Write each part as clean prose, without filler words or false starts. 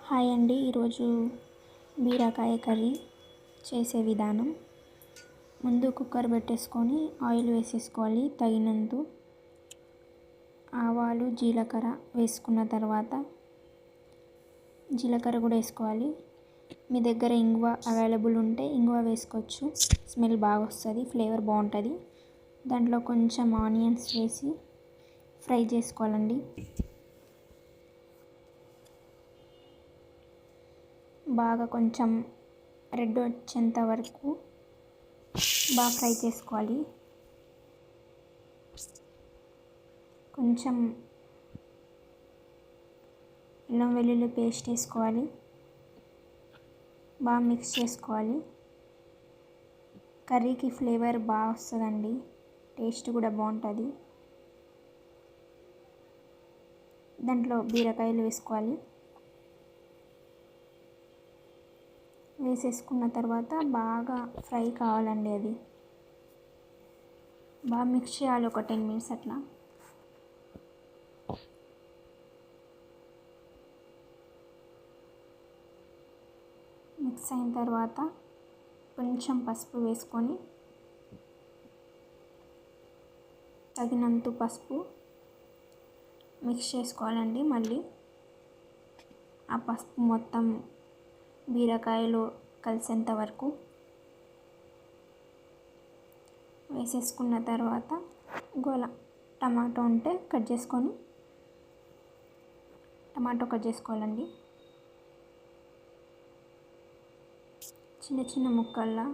Hi అండి. ఈరోజు బీరకాయ కర్రీ చేసే విధానం. ముందు కుక్కర్ పెట్టేసుకొని ఆయిల్ వేసేసుకోవాలి తగినంత. ఆవాలు జీలకర్ర వేసుకున్న తర్వాత జీలకర్ర కూడా వేసుకోవాలి. మీ దగ్గర ఇంగువ అవైలబుల్ ఉంటే ఇంగువ వేసుకోవచ్చు. స్మెల్ బాగా వస్తుంది, ఫ్లేవర్ బాగుంటుంది. దాంట్లో కొంచెం ఆనియన్స్ వేసి ఫ్రై చేసుకోవాలండి. బాగా కొంచెం రెడ్ వచ్చేంత వరకు బాగా ఫ్రై చేసుకోవాలి. కొంచెం అల్లం వెల్లుల్లి పేస్ట్ వేసుకోవాలి. బాగా మిక్స్ చేసుకోవాలి. కర్రీకి ఫ్లేవర్ బాగా వస్తుందండి, టేస్ట్ కూడా బాగుంటుంది. దాంట్లో బీరకాయలు వేసుకోవాలి. వేసేసుకున్న తర్వాత బాగా ఫ్రై కావాలండి. అది బాగా మిక్స్ చేయాలి ఒక 10 minutes అట్లా. మిక్స్ అయిన తర్వాత కొంచెం పసుపు వేసుకొని తగినంత పసుపు మిక్స్ చేసుకోవాలండి. మళ్ళీ ఆ పసుపు మొత్తం బీరకాయలో కలిసేంత వరకు వేసేసుకున్న తర్వాత టమాటో ఉంటే టమాటో కట్ చేసుకోవాలండి. చిన్న చిన్న ముక్కల్లా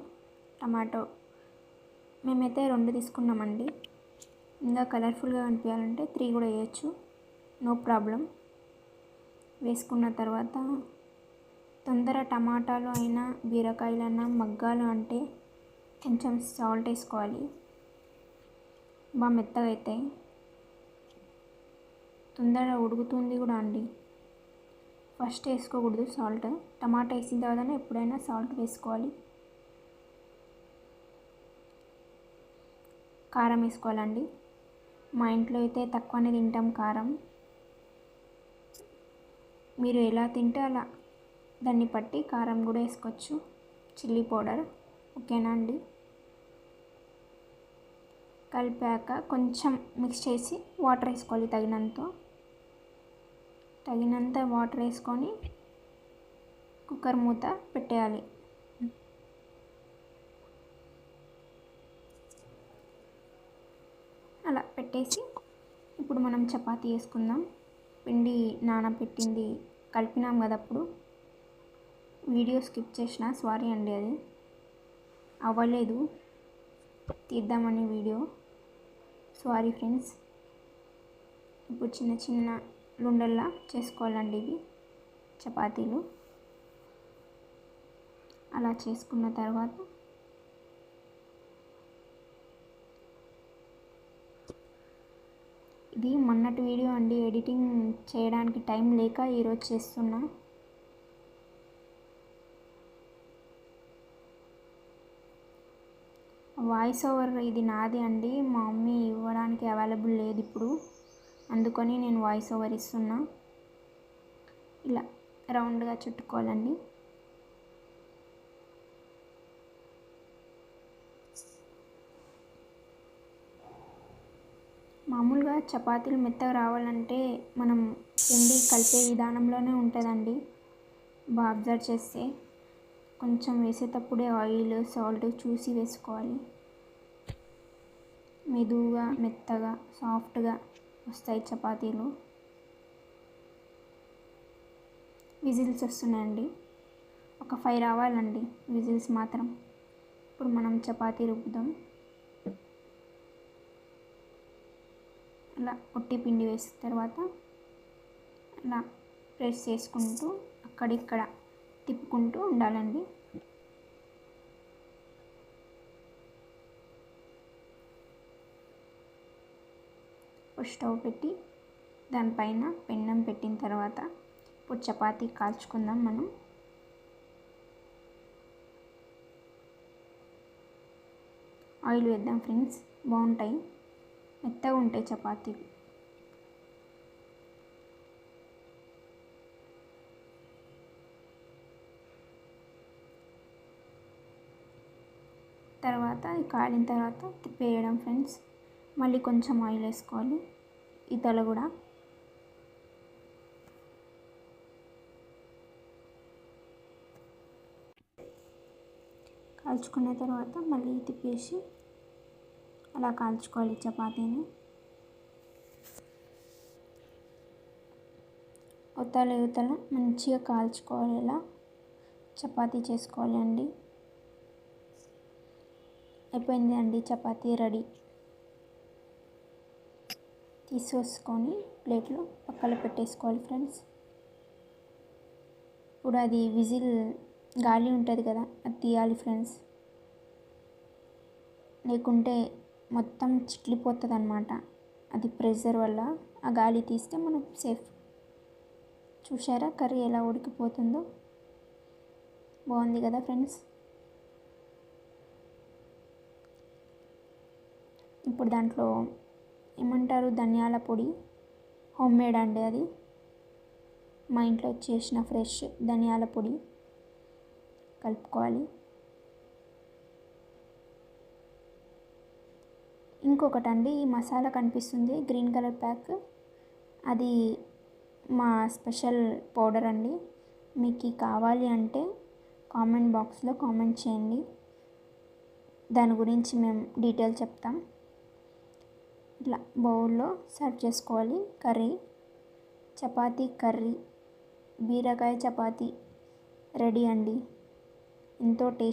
టమాటో మేమైతే 2 తీసుకున్నామండి. ఇంకా కలర్ఫుల్గా కనిపించాలంటే 3 కూడా వేయచ్చు, నో ప్రాబ్లం. వేసుకున్న తర్వాత తొందర టమాటాలు అయినా బీరకాయలైనా మగ్గాలు అంటే కొంచెం సాల్ట్ వేసుకోవాలి. బాగా మెత్తగా అవుతాయి, తొందరగా ఉడుకుతుంది కూడా అండి. ఫస్ట్ వేసుకోకూడదు సాల్ట్, టమాటా వేసిన తర్వాతనే ఎప్పుడైనా సాల్ట్ వేసుకోవాలి. కారం వేసుకోవాలండి. మా ఇంట్లో అయితే తక్కువనే తింటాం కారం. మీరు ఎలా తింటే అలా దాన్ని బట్టి కారం కూడా వేసుకోవచ్చు. చిల్లీ పౌడర్ ఓకేనా అండి. కలిపాక కొంచెం మిక్స్ చేసి వాటర్ వేసుకోవాలి. తగినంత వాటర్ వేసుకొని కుక్కర్ మూత పెట్టేయాలి. అలా పెట్టేసి ఇప్పుడు మనం చపాతీ వేసుకుందాం. పిండి నానబెట్టింది కలిపినాం కదా, అప్పుడు వీడియో స్కిప్ చేసిన, సారీ అండి. అది అవ్వలేదు తీద్దామని వీడియో, సారీ ఫ్రెండ్స్. ఇప్పుడు చిన్న చిన్న లుండల్లా చేసుకోవాలండి ఇవి చపాతీలు. అలా చేసుకున్న తర్వాత ఇది మొన్నటి వీడియో అండి, ఎడిటింగ్ చేయడానికి టైం లేక ఈరోజు చేస్తున్నా. వాయిస్ ఓవర్ ఇది నాది అండి, మా మమ్మీ ఇవ్వడానికి అవైలబుల్ లేదు ఇప్పుడు, అందుకని నేను వాయిస్ ఓవర్ ఇస్తున్నా. ఇలా రౌండ్గా చుట్టుకోవాలండి. మామూలుగా చపాతీలు మెత్తగా రావాలంటే మనం పిండి కలిపే విధానంలోనే ఉంటుందండి. బాగా అబ్జర్వ్ చేస్తే కొంచెం వేసేటప్పుడే ఆయిల్ సాల్ట్ చూసి వేసుకోవాలి. మెదువుగా మెత్తగా సాఫ్ట్గా వస్తాయి చపాతీలు. విజిల్స్ వస్తున్నాయండి, ఒక 5 రావాలండి విజిల్స్ మాత్రం. ఇప్పుడు మనం చపాతీ రుబ్బుదాం. అలా ఒట్టి పిండి వేసిన తర్వాత అలా ప్రెస్ చేసుకుంటూ అక్కడిక్కడ తిప్పుకుంటూ ఉండాలండి. స్టవ్ పెట్టి దానిపైన పెన్నం పెట్టిన తర్వాత ఇప్పుడు చపాతీ కాల్చుకుందాం మనం. ఆయిల్ వేద్దాం ఫ్రెండ్స్, బాగుంటాయి, మెత్తగా ఉంటాయి చపాతీలు. తర్వాత అది కాలిన తర్వాత తిప్పేయడం ఫ్రెండ్స్. మళ్ళీ కొంచెం ఆయిల్ వేసుకోవాలి ఇతల కూడా. కాల్చుకున్న తర్వాత మళ్ళీ తిప్పేసి అలా కాల్చుకోవాలి చపాతీని. యువతల మంచిగా కాల్చుకోవాలి, ఇలా చపాతీ చేసుకోవాలి అండి. అయిపోయింది అండి, చపాతీ రెడీ. తీసేసుకొని ప్లేట్లో పక్కన పెట్టేసుకోవాలి ఫ్రెండ్స్. ఇప్పుడు అది విజిల్ గాలి ఉంటుంది కదా, అది తీయాలి ఫ్రెండ్స్. లేకుంటే మొత్తం చిట్లిపోతుంది అన్నమాట. అది ప్రెషర్ వల్ల ఆ గాలి తీస్తే మనం సేఫ్. చూసారా కర్రీ ఎలా ఉడికిపోతుందో, బాగుంది కదా ఫ్రెండ్స్. ఇప్పుడు దాంట్లో ఏమంటారు, ధనియాల పొడి, హోమ్ మేడ్ అండి అది, మా ఇంట్లో చేసిన ఫ్రెష్ ధనియాల పొడి కలుపుకోవాలి. ఇంకొకటి అండి, ఈ మసాలా కనిపిస్తుంది గ్రీన్ కలర్ ప్యాక్, అది మా స్పెషల్ పౌడర్ అండి. మీకు కావాలి అంటే కామెంట్ బాక్స్లో కామెంట్ చేయండి, దాని గురించి మేము డీటెయిల్ చెప్తాం. ఇట్లా బౌల్లో సర్వ్ చేసుకోవాలి కర్రీ. చపాతీ కర్రీ, బీరకాయ చపాతీ రెడీ అండి. ఎంతో టేస్ట్